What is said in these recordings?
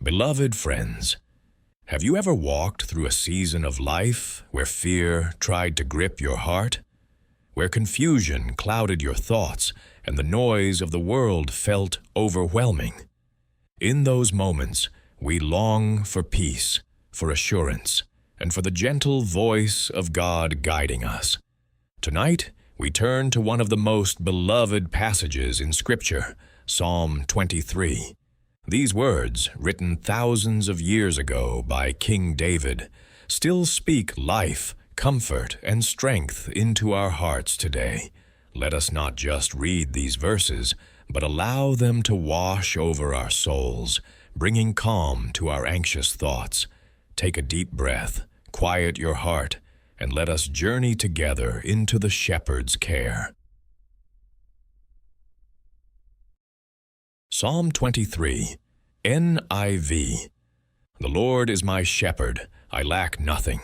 Beloved friends, have you ever walked through a season of life where fear tried to grip your heart? Where confusion clouded your thoughts and the noise of the world felt overwhelming? In those moments, we long for peace, for assurance, and for the gentle voice of God guiding us. Tonight, we turn to one of the most beloved passages in Scripture, Psalm 23. These words, written thousands of years ago by King David, still speak life, comfort, and strength into our hearts today. Let us not just read these verses, but allow them to wash over our souls, bringing calm to our anxious thoughts. Take a deep breath, quiet your heart, and let us journey together into the Shepherd's care. Psalm 23, NIV. The Lord is my shepherd, I lack nothing.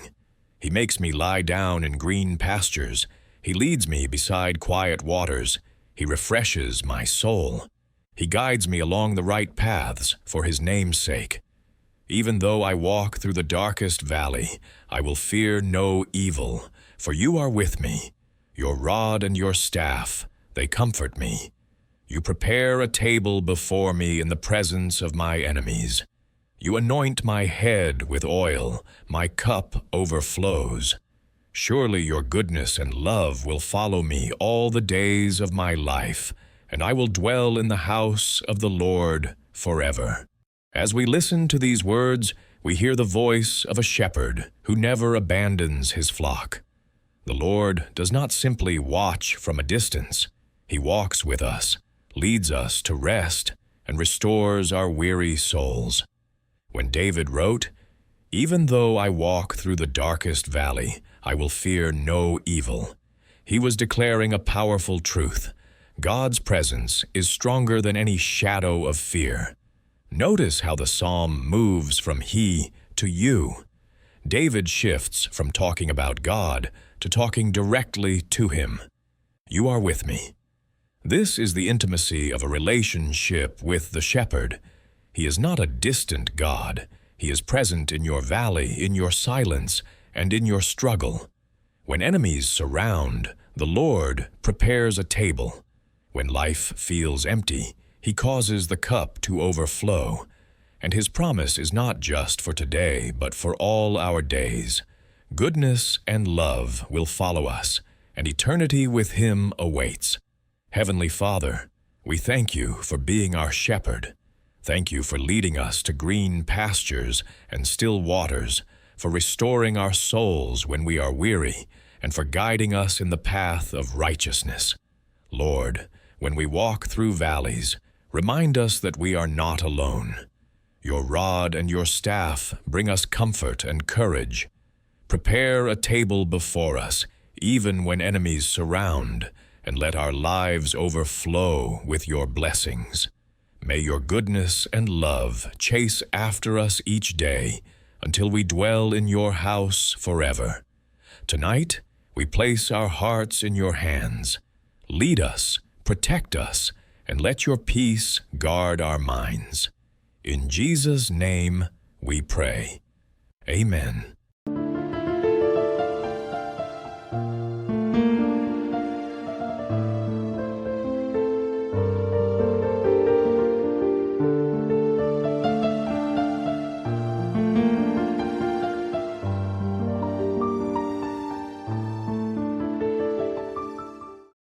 He makes me lie down in green pastures. He leads me beside quiet waters. He refreshes my soul. He guides me along the right paths for His name's sake. Even though I walk through the darkest valley, I will fear no evil, for You are with me. Your rod and Your staff, they comfort me. You prepare a table before me in the presence of my enemies. You anoint my head with oil, my cup overflows. Surely Your goodness and love will follow me all the days of my life, and I will dwell in the house of the Lord forever. As we listen to these words, we hear the voice of a shepherd who never abandons his flock. The Lord does not simply watch from a distance. He walks with us, leads us to rest, and restores our weary souls. When David wrote, "Even though I walk through the darkest valley, I will fear no evil," he was declaring a powerful truth. God's presence is stronger than any shadow of fear. Notice how the psalm moves from he to you. David shifts from talking about God to talking directly to Him. You are with me. This is the intimacy of a relationship with the shepherd. He is not a distant God. He is present in your valley, in your silence, and in your struggle. When enemies surround, the Lord prepares a table. When life feels empty, He causes the cup to overflow. And His promise is not just for today, but for all our days. Goodness and love will follow us, and eternity with Him awaits. Heavenly Father, we thank You for being our shepherd. Thank You for leading us to green pastures and still waters, for restoring our souls when we are weary, and for guiding us in the path of righteousness. Lord, when we walk through valleys, remind us that we are not alone. Your rod and Your staff bring us comfort and courage. Prepare a table before us, even when enemies surround, and let our lives overflow with Your blessings. May Your goodness and love chase after us each day until we dwell in Your house forever. Tonight, we place our hearts in Your hands. Lead us, protect us, and let Your peace guard our minds. In Jesus' name we pray. Amen.